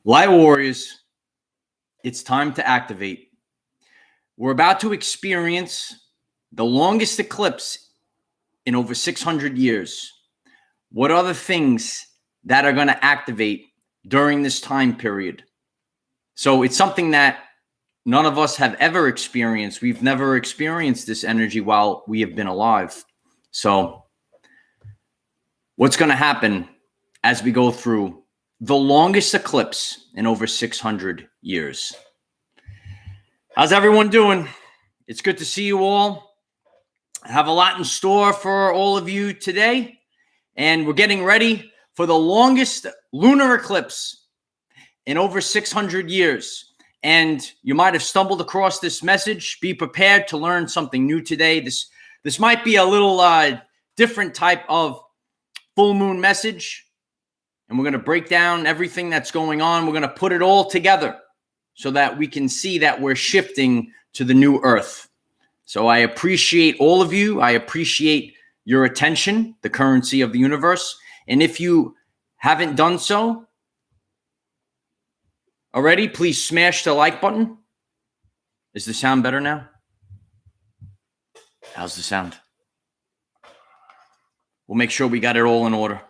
Light Warriors, it's time to activate. We're about to experience the longest eclipse in over 600 years. What are the things that are going to activate during this time period? So it's something that none of us have ever experienced. We've never experienced this energy while we have been alive. So what's going to happen as we go through the longest eclipse in over 600 years? How's everyone doing? It's good to see you all. I have a lot in store for all of you today, and we're getting ready for the longest lunar eclipse in over 600 years. And you might have stumbled across this message. Be prepared to learn something new today. This might be a little different type of full moon message, and we're going to break down everything that's going on. We're going to put it all together so that we can see that we're shifting to the new earth. So I appreciate all of you. I appreciate your attention, the currency of the universe. And if you haven't done so already, please smash the like button. Is the sound better now? How's the sound? We'll make sure we got it all in order.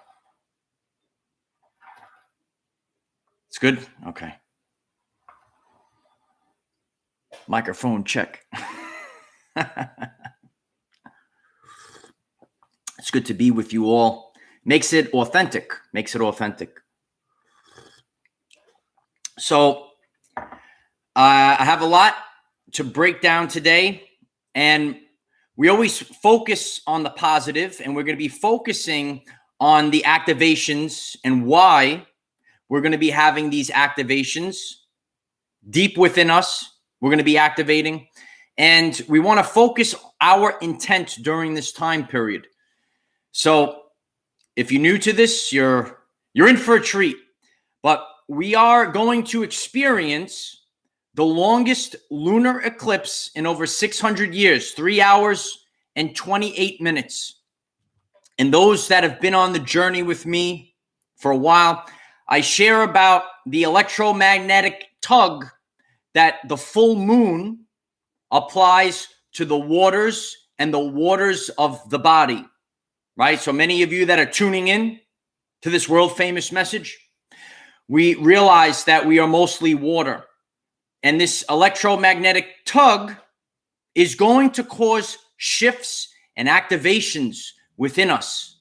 It's good? Okay. Microphone check. It's good to be with you all. Makes it authentic. So I have a lot to break down today, and we always focus on the positive, and we're going to be focusing on the activations and why we're going to be having these activations deep within us. We're going to be activating, and we want to focus our intent during this time period. So if you're new to this, you're in for a treat. But we are going to experience the longest lunar eclipse in over 600 years, 3 hours and 28 minutes. And those that have been on the journey with me for a while, I share about the electromagnetic tug that the full moon applies to the waters and the waters of the body, right? So many of you that are tuning in to this world famous message, we realize that we are mostly water. And this electromagnetic tug is going to cause shifts and activations within us.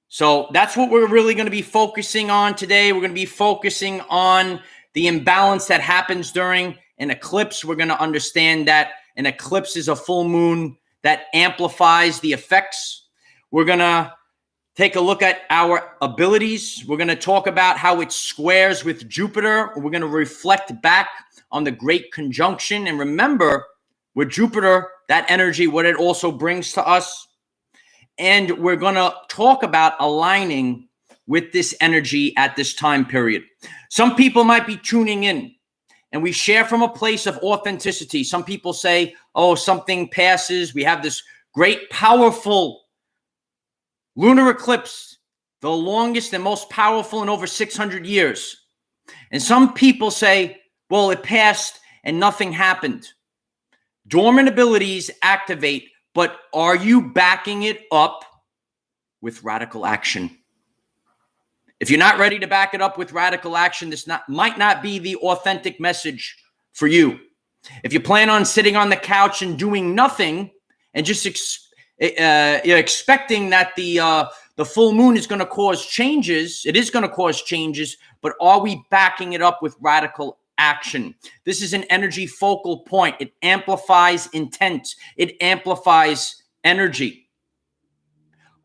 So that's what we're really going to be focusing on today. We're going to be focusing on the imbalance that happens during an eclipse. We're going to understand that an eclipse is a full moon that amplifies the effects. We're going to take a look at our abilities. We're going to talk about how it squares with Jupiter. We're going to reflect back on the great conjunction. And remember, with Jupiter, that energy, what it also brings to us. And we're going to talk about aligning with this energy at this time period. Some people might be tuning in, and we share from a place of authenticity. Some people say, oh, something passes. We have this great, powerful lunar eclipse, the longest and most powerful in over 600 years. And some people say, well, it passed and nothing happened. Dormant abilities activate, but are you backing it up with radical action? If you're not ready to back it up with radical action, this might not be the authentic message for you. If you plan on sitting on the couch and doing nothing and just expecting that the full moon is going to cause changes, it is going to cause changes, but are we backing it up with radical action? This is an energy focal point. It amplifies intent. It amplifies energy.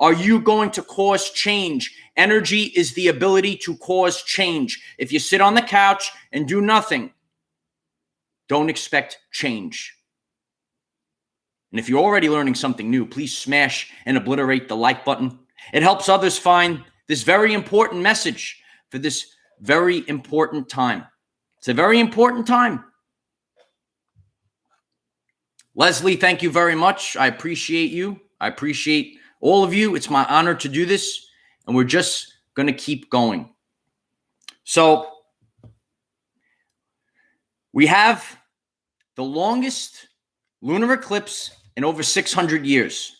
Are you going to cause change? Energy is the ability to cause change. If you sit on the couch and do nothing, don't expect change. And if you're already learning something new, please smash and obliterate the like button. It helps others find this very important message for this very important time. It's a very important time. Leslie, thank you very much. I appreciate you. I appreciate all of you. It's my honor to do this, and we're just going to keep going. So We have the longest lunar eclipse in over 600 years.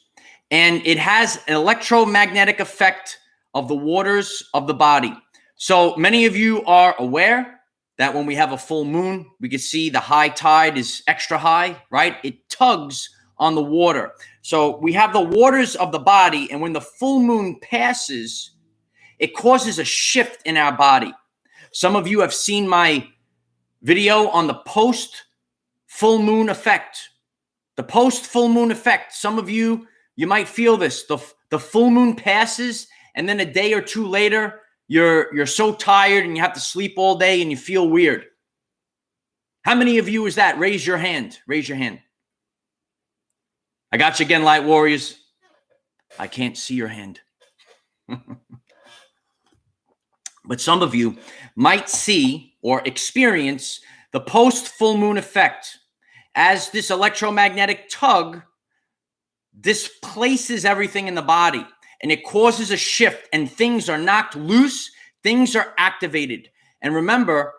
And it has an electromagnetic effect of the waters of the body. So many of you are aware that when we have a full moon, we can see the high tide is extra high, right? It tugs on the water. So we have the waters of the body, and when the full moon passes, it causes a shift in our body. Some of you have seen my video on the post-full moon effect. The post-full moon effect. Some of you, you might feel this. The full moon passes, and then a day or two later, you're so tired and you have to sleep all day and you feel weird. How many of you is that? Raise your hand. Raise your hand. I got you again, Light Warriors. I can't see your hand. But some of you might see or experience the post-full moon effect as this electromagnetic tug displaces everything in the body, and it causes a shift, and things are knocked loose, things are activated. And remember,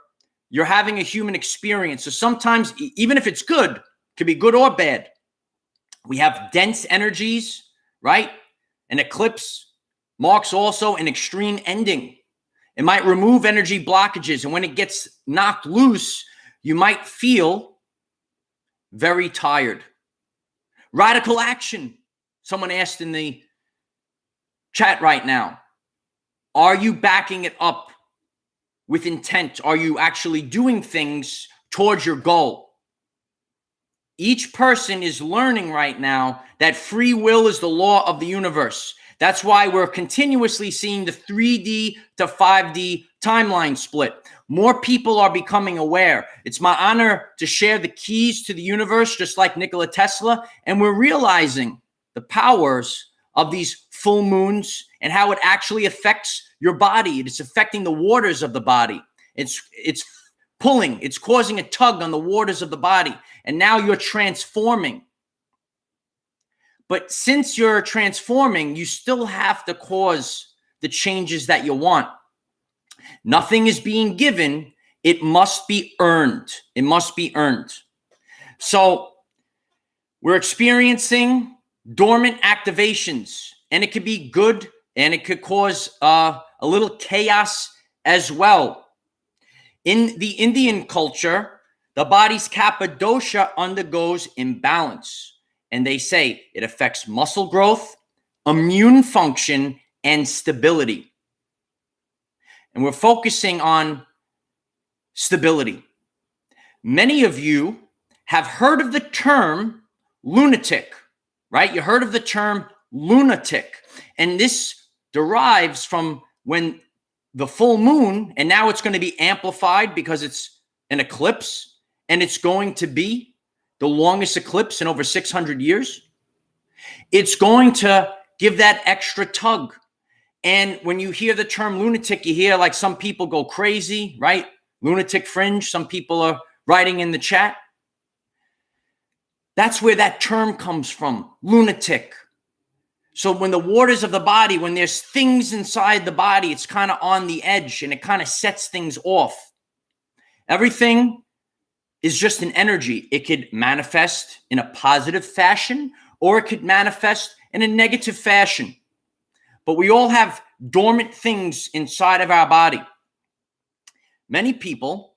you're having a human experience. So sometimes, even if it's good, it could be good or bad. We have dense energies, right? An eclipse marks also an extreme ending. It might remove energy blockages, and when it gets knocked loose, you might feel very tired. Radical action. Someone asked in the chat right now, are you backing it up with intent? Are you actually doing things towards your goal? Each person is learning right now that free will is the law of the universe. That's why we're continuously seeing the 3D to 5D timeline split. More people are becoming aware. It's my honor to share the keys to the universe, just like Nikola Tesla. And we're realizing the powers of these full moons and how it actually affects your body. It's affecting the waters of the body. It's pulling, it's causing a tug on the waters of the body. And now you're transforming. But since you're transforming, you still have to cause the changes that you want. Nothing is being given. It must be earned. It must be earned. So we're experiencing dormant activations, and it could be good, and it could cause a little chaos as well. In the Indian culture, the body's kapha dosha undergoes imbalance. And they say it affects muscle growth, immune function, and stability. And we're focusing on stability. Many of you have heard of the term lunatic, right? You heard of the term lunatic. And this derives from when the full moon, and now it's going to be amplified because it's an eclipse, and it's going to be the longest eclipse in over 600 years. It's going to give that extra tug. And when you hear the term lunatic, you hear like some people go crazy, right? Lunatic fringe. Some people are writing in the chat. That's where that term comes from, lunatic. So when the waters of the body, when there's things inside the body, it's kind of on the edge and it kind of sets things off. Everything is just an energy. It could manifest in a positive fashion, or it could manifest in a negative fashion. But we all have dormant things inside of our body. Many people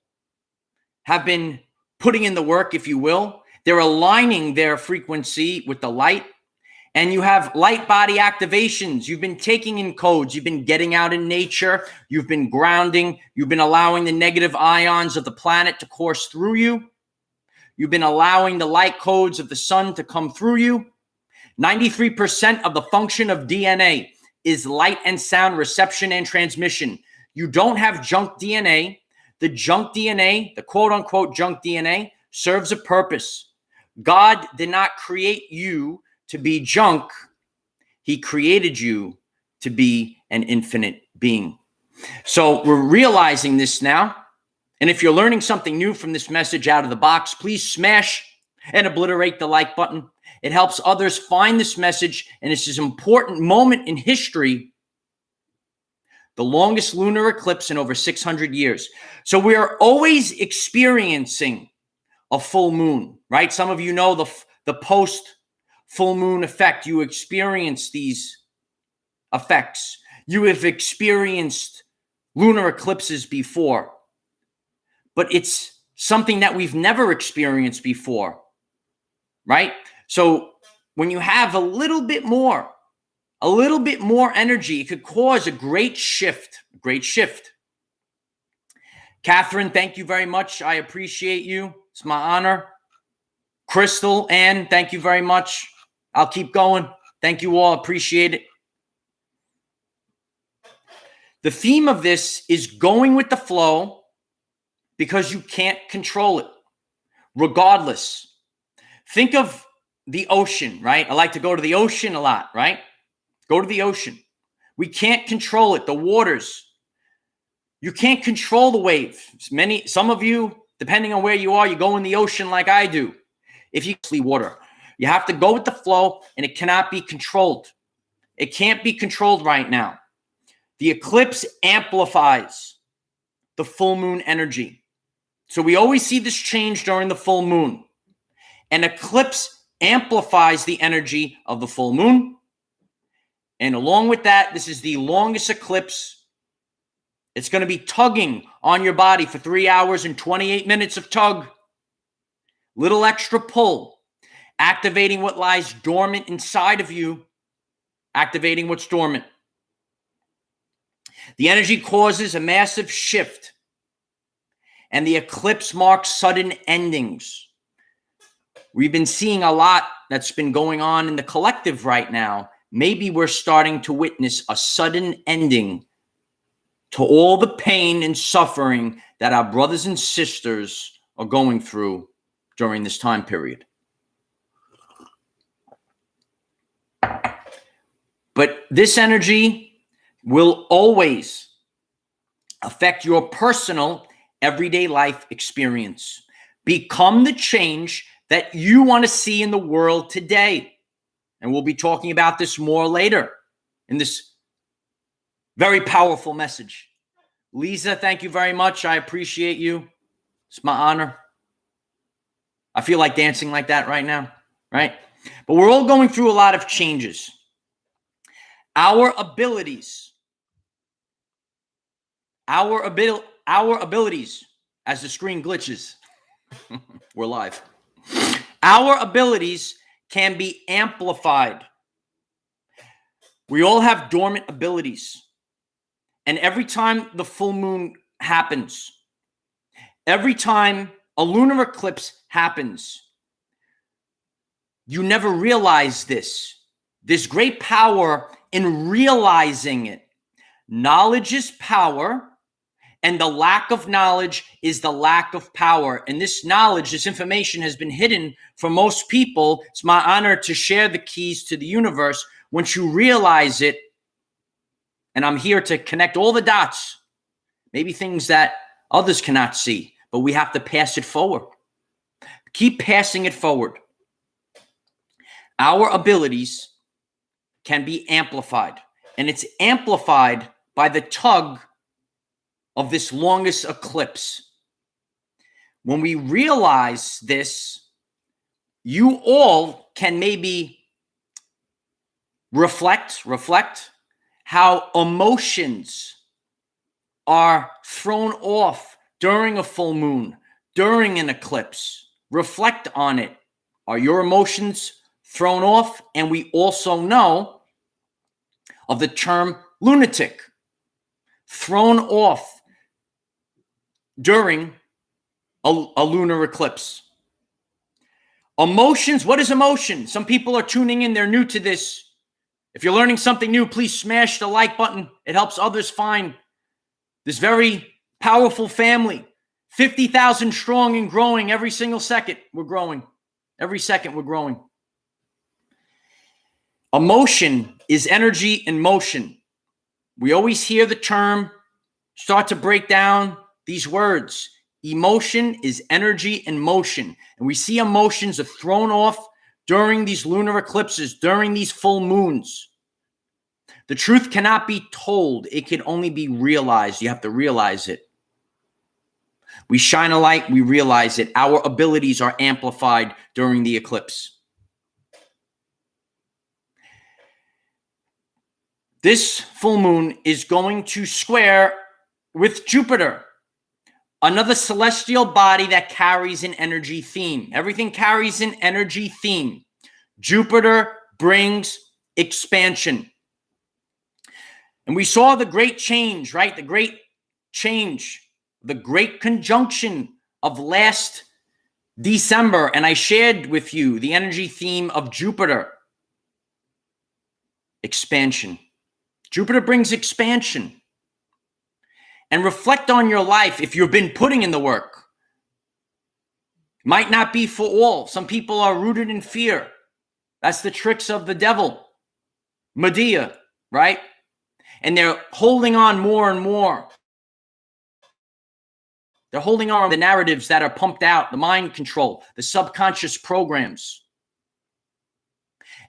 have been putting in the work, if you will. They're aligning their frequency with the light. And you have light body activations. You've been taking in codes. You've been getting out in nature. You've been grounding. You've been allowing the negative ions of the planet to course through you. You've been allowing the light codes of the sun to come through you. 93% of the function of DNA is light and sound reception and transmission. You don't have junk DNA. The junk DNA, the quote unquote junk DNA, serves a purpose. God did not create you to be junk. He created you to be an infinite being. So we're realizing this now. And if you're learning something new from this message out of the box, please smash and obliterate the like button. It helps others find this message, and it's this important moment in history, the longest lunar eclipse in over 600 years. So we are always experiencing a full moon, right? Some of you know the post full moon effect. You experience these effects. You have experienced lunar eclipses before, but it's something that we've never experienced before, right? So when you have a little bit more energy, it could cause a great shift, Catherine, thank you very much. I appreciate you. It's my honor. Crystal, Ann, thank you very much. I'll keep going. Thank you all. Appreciate it. The theme of this is going with the flow because you can't control it. Regardless, think of the ocean, right? I like to go to the ocean a lot, right? Go to the ocean. We can't control it. The waters. You can't control the wave. Some of you, depending on where you are, you go in the ocean like I do. If you see water, you have to go with the flow, and it cannot be controlled. It can't be controlled right now. The eclipse amplifies the full moon energy. So we always see this change during the full moon. An eclipse amplifies the energy of the full moon. And along with that, this is the longest eclipse. It's going to be tugging on your body for 3 hours and 28 minutes of tug. Little extra pull, activating what lies dormant inside of you, activating what's dormant. The energy causes a massive shift, and the eclipse marks sudden endings. We've been seeing a lot that's been going on in the collective right now. Maybe we're starting to witness a sudden ending to all the pain and suffering that our brothers and sisters are going through during this time period. But this energy will always affect your personal everyday life experience. Become the change that you want to see in the world today. And we'll be talking about this more later in this very powerful message. Lisa, thank you very much. I appreciate you. It's my honor. I feel like dancing like that right now, right? But we're all going through a lot of changes. Our abilities, as the screen glitches, we're live. Our abilities can be amplified. We all have dormant abilities. And every time the full moon happens, every time a lunar eclipse happens, you never realize this. There's great power in realizing it. Knowledge is power, and the lack of knowledge is the lack of power. And this knowledge, this information has been hidden from most people. It's my honor to share the keys to the universe. Once you realize it, and I'm here to connect all the dots, maybe things that others cannot see, but we have to pass it forward. Keep passing it forward. Our abilities can be amplified, and it's amplified by the tug of this longest eclipse. When we realize this, you all can maybe reflect how emotions are thrown off during a full moon, during an eclipse. Reflect on it. Are your emotions thrown off? And we also know of the term lunatic, thrown off during a lunar eclipse. Emotions, what is emotion? Some people are tuning in, they're new to this. If you're learning something new, please smash the like button. It helps others find this very powerful family. 50,000 strong and growing every single second. We're growing. Every second we're growing. Emotion is energy in motion. We always hear the term, start to break down these words. Emotion is energy in motion. And we see emotions are thrown off during these lunar eclipses, during these full moons. The truth cannot be told. It can only be realized. You have to realize it. We shine a light, we realize it. Our abilities are amplified during the eclipse. This full moon is going to square with Jupiter, another celestial body that carries an energy theme. Everything carries an energy theme. Jupiter brings expansion. And we saw the great change, right? The great change, the great conjunction of last December. And I shared with you the energy theme of Jupiter. Expansion. Jupiter brings expansion. And reflect on your life if you've been putting in the work. Might not be for all. Some people are rooted in fear. That's the tricks of the devil. Medea, right? And they're holding on more and more. They're holding on to the narratives that are pumped out, the mind control, the subconscious programs.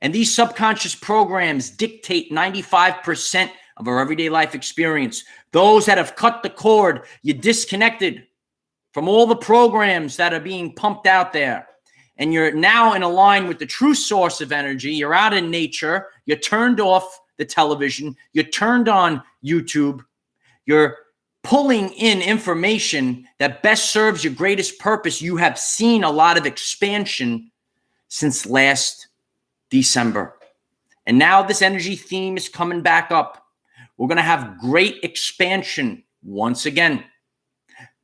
And these subconscious programs dictate 95% of our everyday life experience. Those that have cut the cord, you're disconnected from all the programs that are being pumped out there. And you're now in a line with the true source of energy. You're out in nature. You're turned off the television. You're turned on YouTube. You're pulling in information that best serves your greatest purpose. You have seen a lot of expansion since last December. And now this energy theme is coming back up. We're going to have great expansion once again.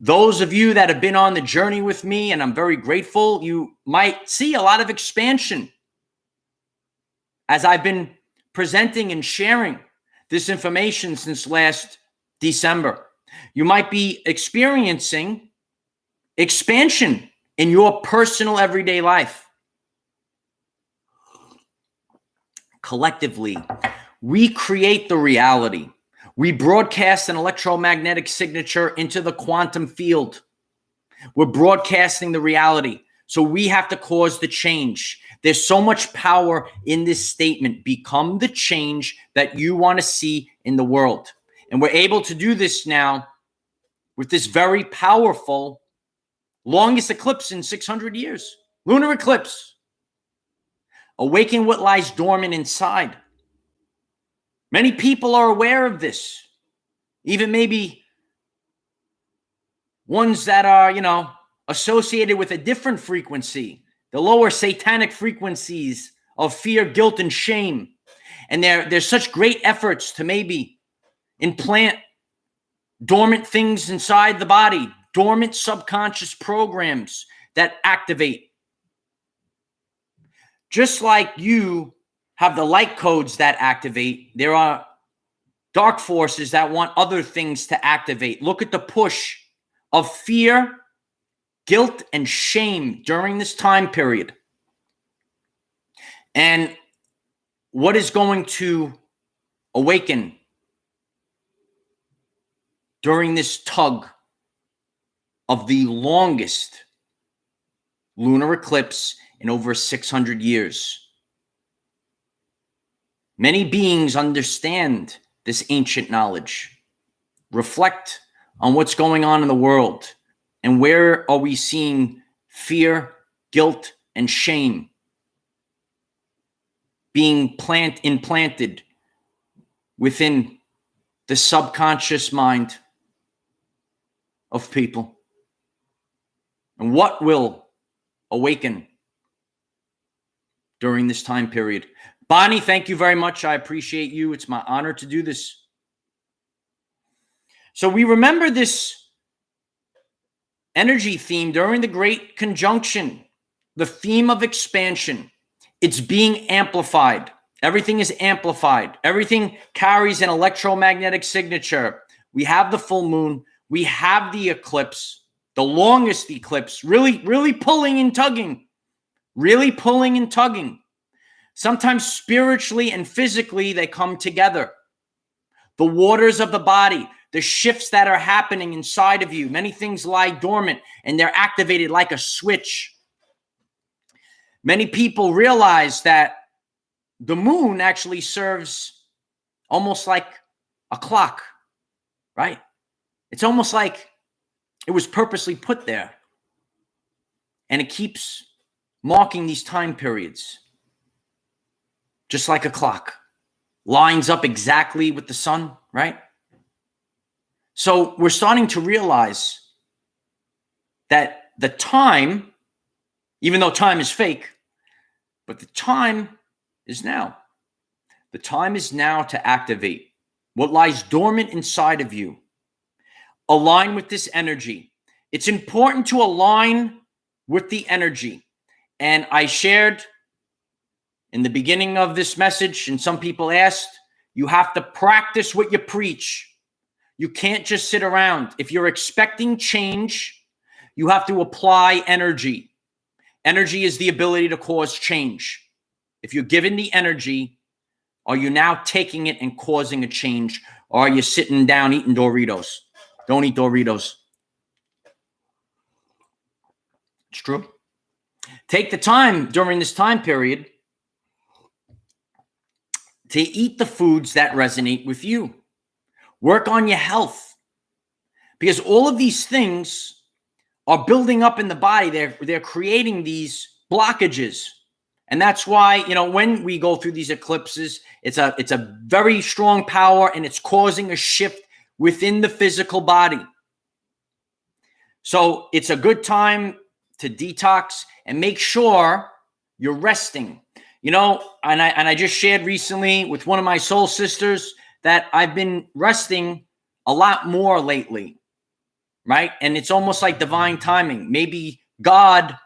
Those of you that have been on the journey with me, and I'm very grateful, you might see a lot of expansion as I've been presenting and sharing this information since last December. You might be experiencing expansion in your personal everyday life. Collectively, we create the reality. We broadcast an electromagnetic signature into the quantum field. We're broadcasting the reality. So we have to cause the change. There's so much power in this statement. Become the change that you want to see in the world. And we're able to do this now with this very powerful, longest eclipse in 600 years. Lunar eclipse. Awaken what lies dormant inside. Many people are aware of this. Even maybe ones that are, associated with a different frequency, the lower satanic frequencies of fear, guilt, and shame. And there's such great efforts to maybe implant dormant things inside the body, dormant subconscious programs that activate. Just like you have the light codes that activate, there are dark forces that want other things to activate. Look at the push of fear, guilt, and shame during this time period. And what is going to awaken during this tug of the longest lunar eclipse in over 600 years? Many beings understand this ancient knowledge. Reflect on what's going on in the world and where are we seeing fear, guilt, and shame being implanted within the subconscious mind of people. And what will awaken during this time period? Bonnie, thank you very much. I appreciate you. It's my honor to do this. So we remember this energy theme during the Great Conjunction, the theme of expansion. It's being amplified. Everything is amplified. Everything carries an electromagnetic signature. We have the full moon. We have the eclipse, the longest eclipse, really pulling and tugging, really pulling and tugging. Sometimes spiritually and physically, they come together. The waters of the body, the shifts that are happening inside of you. Many things lie dormant and they're activated like a switch. Many people realize that the moon actually serves almost like a clock, right? It's almost like It was purposely put there. And it keeps marking these time periods. Just like a clock. Lines up exactly with the sun, right? So we're starting to realize that the time, even though time is fake, but the time is now. The time is now to activate what lies dormant inside of you. Align with this energy. It's important to align with the energy. And I shared in the beginning of this message, and some people asked, you have to practice what you preach. You can't just sit around. If you're expecting change, you have to apply energy. Energy is the ability to cause change. If you're given the energy, are you now taking it and causing a change? Or are you sitting down eating Doritos? Don't eat Doritos. It's true. Take the time during this time period to eat the foods that resonate with you. Work on your health. Because all of these things are building up in the body. They're creating these blockages. And that's why, when we go through these eclipses, it's a very strong power, and it's causing a shift within the physical body. So it's a good time to detox and make sure you're resting. And I just shared recently with one of my soul sisters that I've been resting a lot more lately, right? And it's almost like divine timing. Maybe God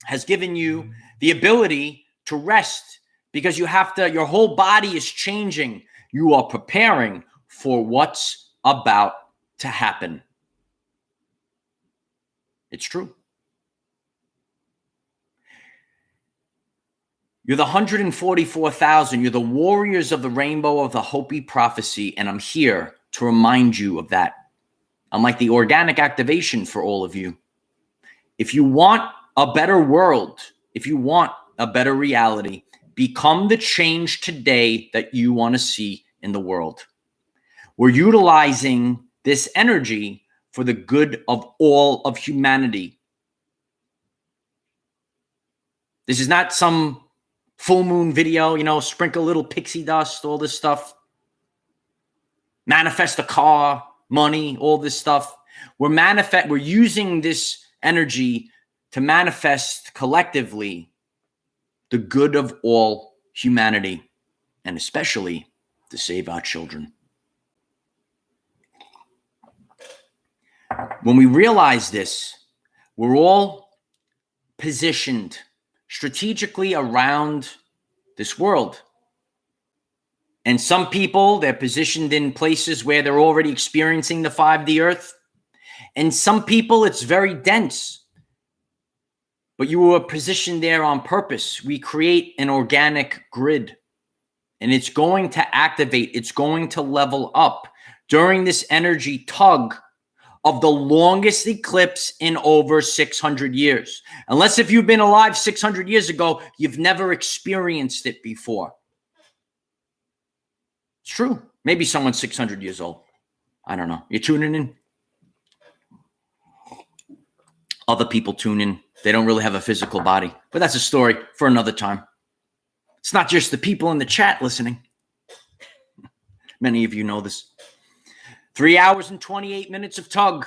has given you the ability to rest because your whole body is changing. You are preparing for what's about to happen. It's true. You're the 144,000. You're the warriors of the rainbow of the Hopi prophecy. And I'm here to remind you of that. I'm like the organic activation for all of you. If you want a better world, if you want a better reality, become the change today that you want to see in the world. We're utilizing this energy for the good of all of humanity. This is not some full moon video, sprinkle a little pixie dust, all this stuff. Manifest a car, money, all this stuff. We're using this energy to manifest collectively the good of all humanity, and especially to save our children. When we realize this, we're all positioned strategically around this world. And some people, they're positioned in places where they're already experiencing the 5D earth. And some people, it's very dense. But you were positioned there on purpose. We create an organic grid. And it's going to activate. It's going to level up during this energy tug of the longest eclipse in over 600 years. Unless if you've been alive 600 years ago, you've never experienced it before. It's true. Maybe someone's 600 years old. I don't know. You're tuning in? Other people tune in. They don't really have a physical body. But that's a story for another time. It's not just the people in the chat listening. Many of you know this. 3 hours and 28 minutes of tug.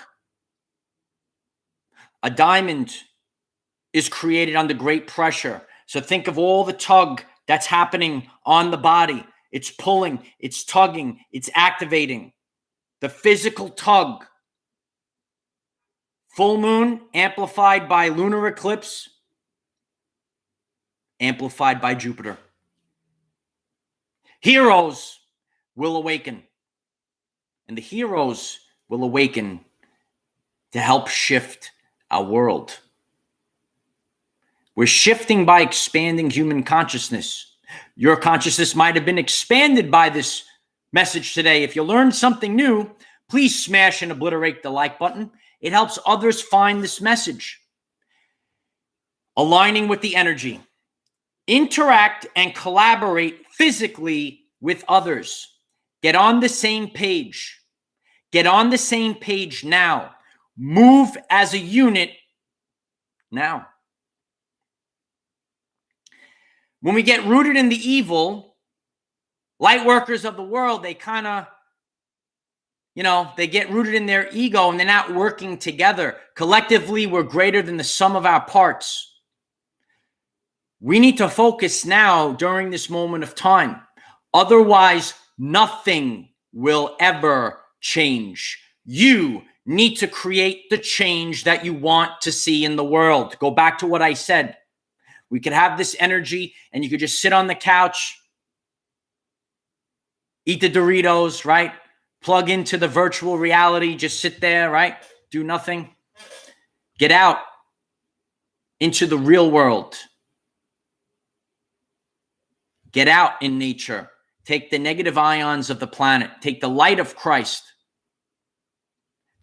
A diamond is created under great pressure. So think of all the tug that's happening on the body. It's pulling, it's tugging, it's activating. The physical tug. Full moon amplified by lunar eclipse, amplified by Jupiter. Heroes will awaken. And the heroes will awaken to help shift our world. We're shifting by expanding human consciousness. Your consciousness might have been expanded by this message today. If you learned something new, please smash and obliterate the like button. It helps others find this message. Aligning with the energy. Interact and collaborate physically with others. Get on the same page. Get on the same page now. Move as a unit now. When we get rooted in the evil, light workers of the world, they kind of, they get rooted in their ego and they're not working together. Collectively, we're greater than the sum of our parts. We need to focus now during this moment of time. Otherwise, nothing will ever change. You need to create the change that you want to see in the world. Go back to what I said. We could have this energy and you could just sit on the couch, eat the Doritos, right? Plug into the virtual reality, just sit there, right? Do nothing. Get out into the real world. Get out in nature. Take the negative ions of the planet. Take the light of Christ.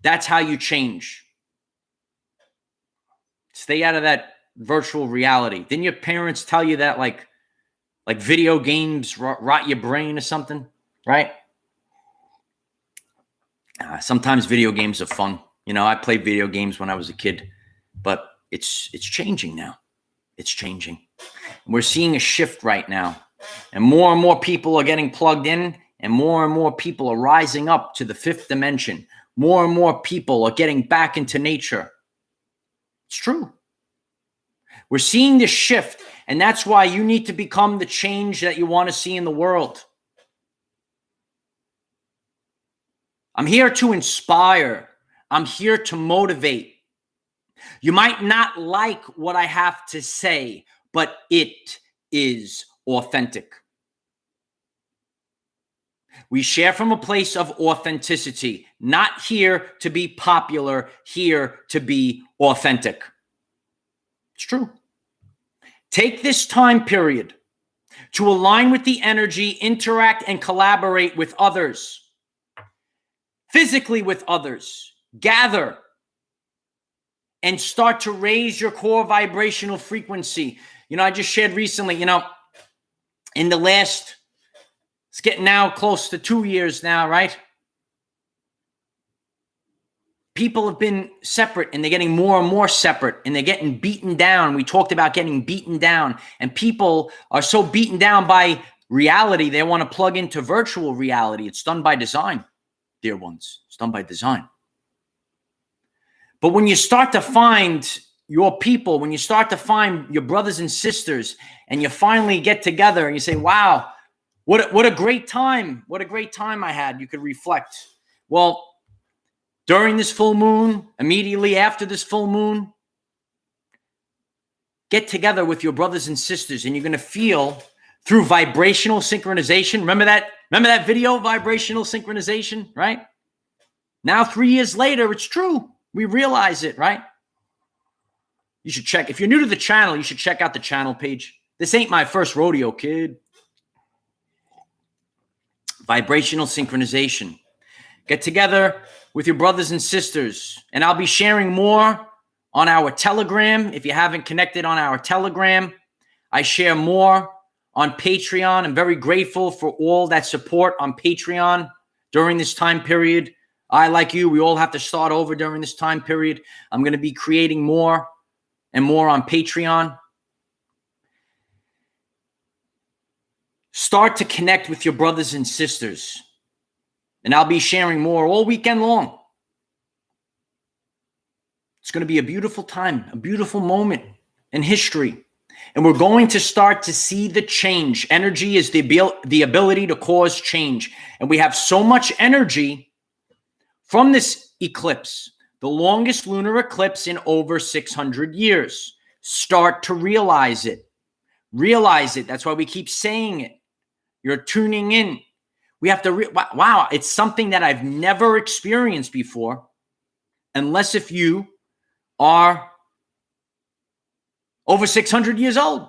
That's how you change. Stay out of that virtual reality. Didn't your parents tell you that like video games rot your brain or something, right? Sometimes video games are fun. I played video games when I was a kid, but it's changing now. It's changing. We're seeing a shift right now. And more people are getting plugged in, and more people are rising up to the fifth dimension. More and more people are getting back into nature. It's true. We're seeing this shift, and that's why you need to become the change that you want to see in the world. I'm here to inspire. I'm here to motivate. You might not like what I have to say, but it is authentic. We share from a place of authenticity, not here to be popular, here to be authentic. It's true. Take this time period to align with the energy, interact and collaborate with others, physically with others, gather and start to raise your core vibrational frequency. I just shared recently, in the last, it's getting now close to 2 years now, right? People have been separate and they're getting more and more separate and they're getting beaten down. We talked about getting beaten down, and people are so beaten down by reality, they want to plug into virtual reality. It's done by design, dear ones. It's done by design. But when you start to find your people, when you start to find your brothers and sisters, and you finally get together and you say, wow, what a great time. What a great time I had. You could reflect. Well, during this full moon, immediately after this full moon, get together with your brothers and sisters, and you're going to feel through vibrational synchronization. Remember that video, vibrational synchronization, right? Now, 3 years later, it's true. We realize it, right? You should check. If you're new to the channel, you should check out the channel page. This ain't my first rodeo, kid. Vibrational synchronization. Get together with your brothers and sisters. And I'll be sharing more on our Telegram. If you haven't connected on our Telegram, I share more on Patreon. I'm very grateful for all that support on Patreon during this time period. I, like you, we all have to start over during this time period. I'm going to be creating more and more on Patreon. Start to connect with your brothers and sisters. And I'll be sharing more all weekend long. It's going to be a beautiful time, a beautiful moment in history. And we're going to start to see the change. Energy is the ability to cause change. And we have so much energy from this eclipse, the longest lunar eclipse in over 600 years. Start to realize it. Realize it. That's why we keep saying it. You're tuning in. We have to, wow, it's something that I've never experienced before, unless if you are over 600 years old,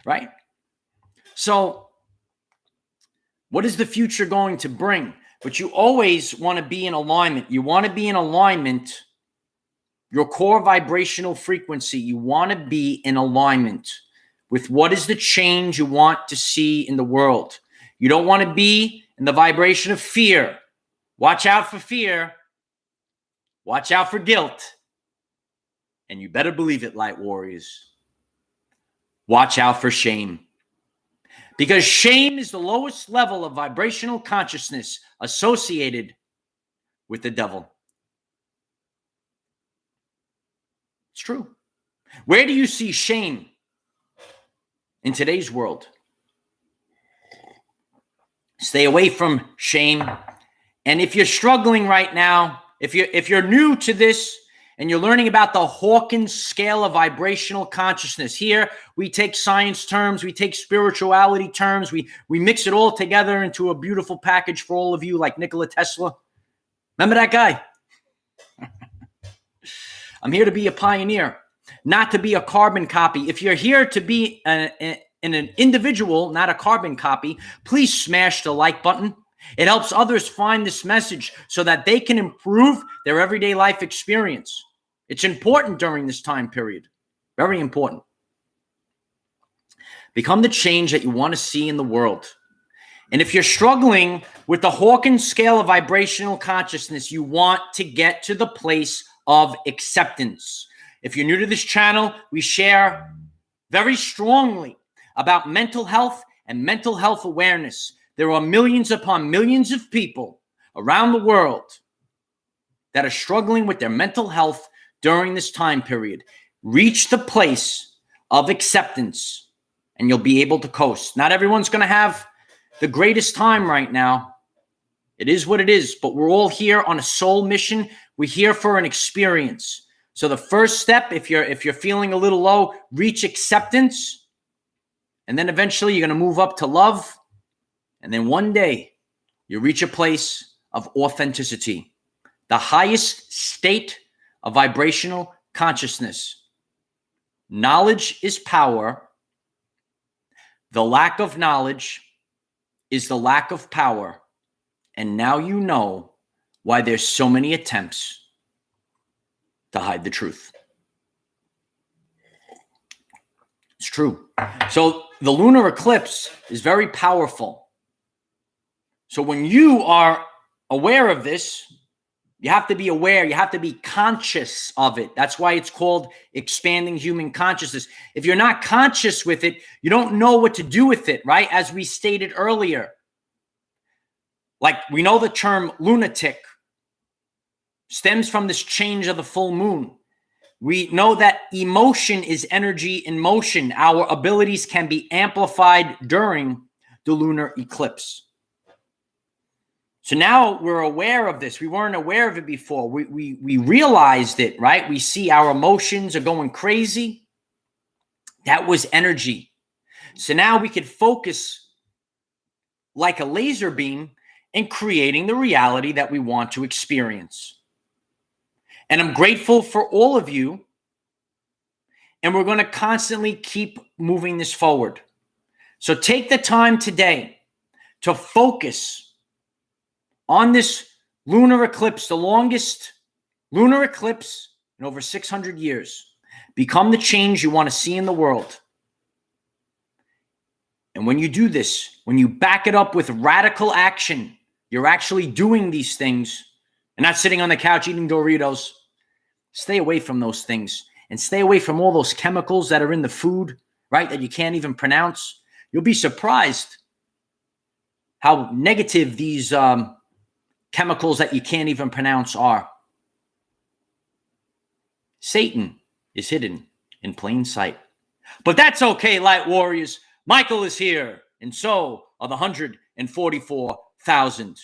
right? So what is the future going to bring? But you always want to be in alignment. You want to be in alignment, your core vibrational frequency. You want to be in alignment with what is the change you want to see in the world. You don't want to be in the vibration of fear. Watch out for fear. Watch out for guilt. And you better believe it, light warriors. Watch out for shame. Because shame is the lowest level of vibrational consciousness associated with the devil. It's true. Where do you see shame in today's world? Stay away from shame. And if you're struggling right now, if you're new to this and you're learning about the Hawkins scale of vibrational consciousness, here we take science terms, we take spirituality terms, we mix it all together into a beautiful package for all of you, like Nikola Tesla. Remember that guy? I'm here to be a pioneer, not to be a carbon copy. If you're here to be an individual, not a carbon copy, please smash the like button. It helps others find this message so that they can improve their everyday life experience. It's important during this time period. Very important. Become the change that you want to see in the world. And if you're struggling with the Hawkins scale of vibrational consciousness, you want to get to the place of acceptance. If you're new to this channel, we share very strongly about mental health and mental health awareness. There are millions upon millions of people around the world that are struggling with their mental health during this time period. Reach the place of acceptance and you'll be able to coast. Not everyone's going to have the greatest time right now. It is what it is, but we're all here on a soul mission. We're here for an experience. So the first step, if you're feeling a little low, reach acceptance. And then eventually you're going to move up to love. And then one day, you reach a place of authenticity, the highest state of vibrational consciousness. Knowledge is power. The lack of knowledge is the lack of power. And now you know why there's so many attempts to hide the truth. It's true. So the lunar eclipse is very powerful. So when you are aware of this, you have to be aware, you have to be conscious of it. That's why it's called expanding human consciousness. If you're not conscious with it, you don't know what to do with it, right? As we stated earlier. Like we know the term lunatic stems from this change of the full moon. We know that emotion is energy in motion. Our abilities can be amplified during the lunar eclipse. So now we're aware of this. We weren't aware of it before. We realized it, right? We see our emotions are going crazy. That was energy. So now we could focus like a laser beam in creating the reality that we want to experience. And I'm grateful for all of you. And we're going to constantly keep moving this forward. So take the time today to focus on this lunar eclipse, the longest lunar eclipse in over 600 years. Become the change you want to see in the world. And when you do this, when you back it up with radical action, you're actually doing these things and not sitting on the couch eating Doritos. Stay away from those things and stay away from all those chemicals that are in the food, right, that you can't even pronounce. You'll be surprised how negative these chemicals that you can't even pronounce are. Satan is hidden in plain sight. But that's okay, light warriors. Michael is here, and so are the 144,000.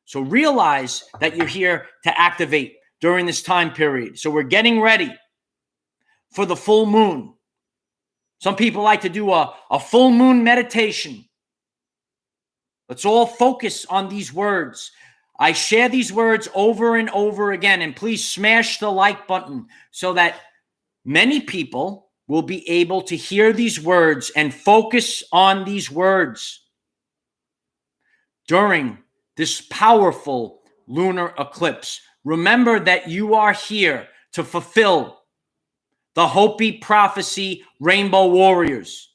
So realize that you're here to activate during this time period. So we're getting ready for the full moon. Some people like to do a full moon meditation. Let's all focus on these words. I share these words over and over again, and please smash the like button so that many people will be able to hear these words and focus on these words during this powerful lunar eclipse. Remember that you are here to fulfill the Hopi prophecy, Rainbow Warriors.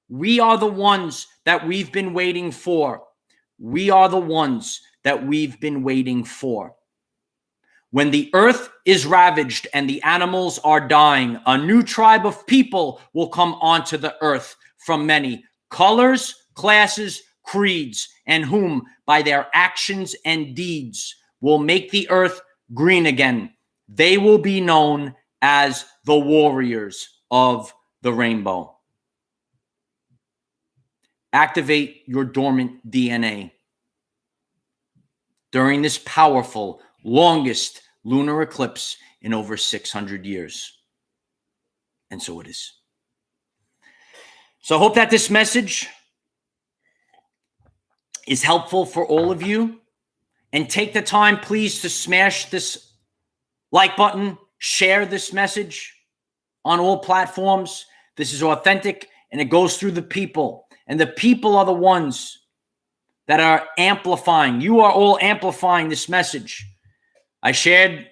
We are the ones that we've been waiting for. We are the ones that we've been waiting for. When the earth is ravaged and the animals are dying, a new tribe of people will come onto the earth from many colors, classes, creeds, and whom by their actions and deeds will make the earth green again. They will be known as the warriors of the rainbow. Activate your dormant DNA during this powerful, longest lunar eclipse in over 600 years. And so it is. So I hope that this message is helpful for all of you. And take the time, please, to smash this like button, share this message on all platforms. This is authentic, and it goes through the people. And the people are the ones that are amplifying. You are all amplifying this message. I shared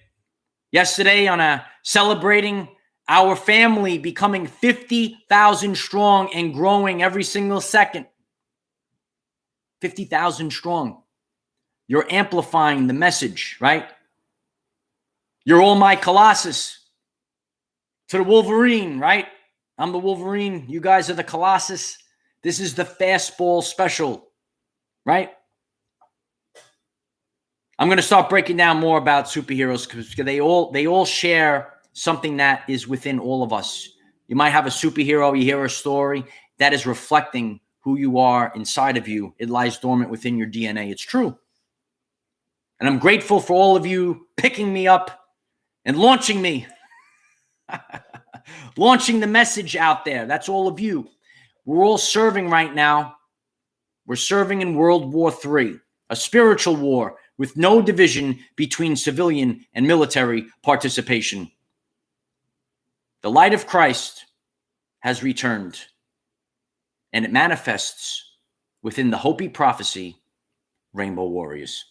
yesterday on a celebrating our family becoming 50,000 strong and growing every single second. 50,000 strong. You're amplifying the message, right? You're all my Colossus. To the Wolverine, right? I'm the Wolverine. You guys are the Colossus. This is the fastball special, right? I'm going to start breaking down more about superheroes because they all share something that is within all of us. You might have a superhero, you hear a story that is reflecting who you are inside of you. It lies dormant within your DNA. It's true. And I'm grateful for all of you picking me up and launching me. Launching the message out there. That's all of you. We're all serving right now. We're serving in World War III, a spiritual war with no division between civilian and military participation. The light of Christ has returned, and it manifests within the Hopi prophecy, Rainbow Warriors.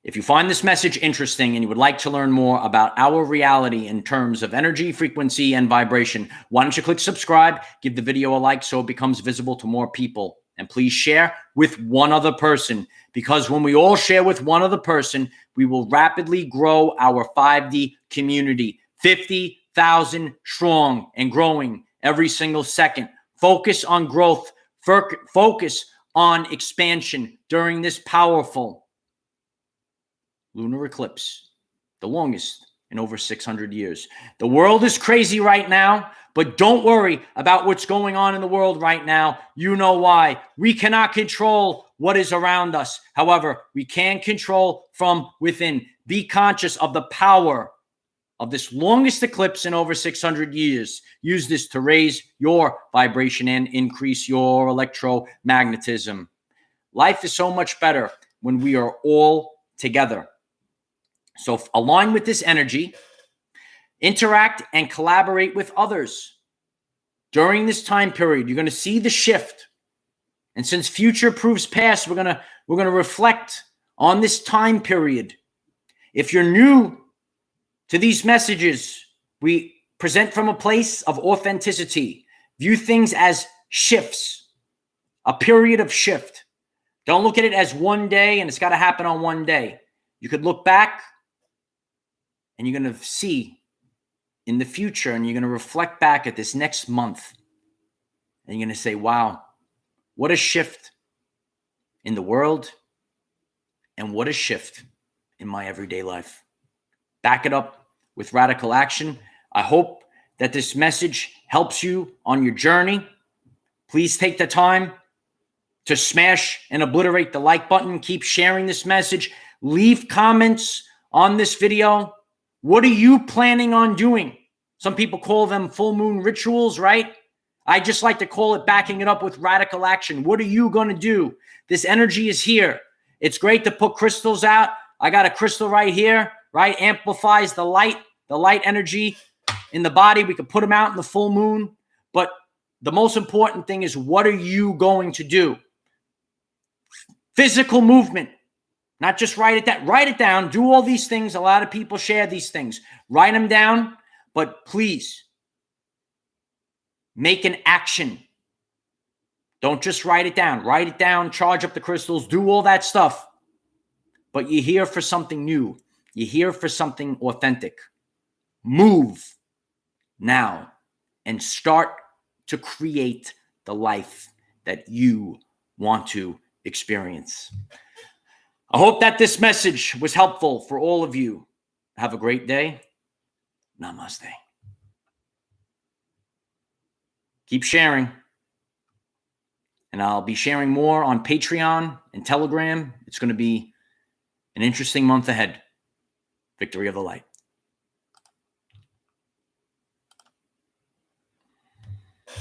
If you find this message interesting and you would like to learn more about our reality in terms of energy, frequency, and vibration, why don't you click subscribe, give the video a like so it becomes visible to more people. And please share with one other person, because when we all share with one other person, we will rapidly grow our 5D community. 50,000 strong and growing every single second. Focus on growth. Focus on expansion during this powerful lunar eclipse, the longest in over 600 years. The world is crazy right now, but don't worry about what's going on in the world right now. You know why. We cannot control what is around us. However, we can control from within. Be conscious of the power of this longest eclipse in over 600 years. Use this to raise your vibration and increase your electromagnetism. Life is so much better when we are all together. So align with this energy, interact and collaborate with others. During this time period, you're going to see the shift. And since future proves past, we're going to reflect on this time period. If you're new to these messages, we present from a place of authenticity. View things as shifts, a period of shift. Don't look at it as one day and it's got to happen on one day. You could look back and you're going to see in the future, and you're going to reflect back at this next month, and you're going to say, wow, what a shift in the world, and what a shift in my everyday life. Back it up with radical action. I hope that this message helps you on your journey. Please take the time to smash and obliterate the like button. Keep sharing this message. Leave comments on this video. What are you planning on doing? Some people call them full moon rituals, right? I just like to call it backing it up with radical action. What are you going to do? This energy is here. It's great to put crystals out. I got a crystal right here, right? Amplifies the light energy in the body. We can put them out in the full moon. But the most important thing is, what are you going to do? Physical movement. Not just write it down. Write it down. Do all these things. A lot of people share these things. Write them down. But please, make an action. Don't just write it down. Write it down. Charge up the crystals. Do all that stuff. But you're here for something new. You're here for something authentic. Move now and start to create the life that you want to experience. I hope that this message was helpful for all of you. Have a great day. Namaste. Keep sharing. And I'll be sharing more on Patreon and Telegram. It's going to be an interesting month ahead. Victory of the light.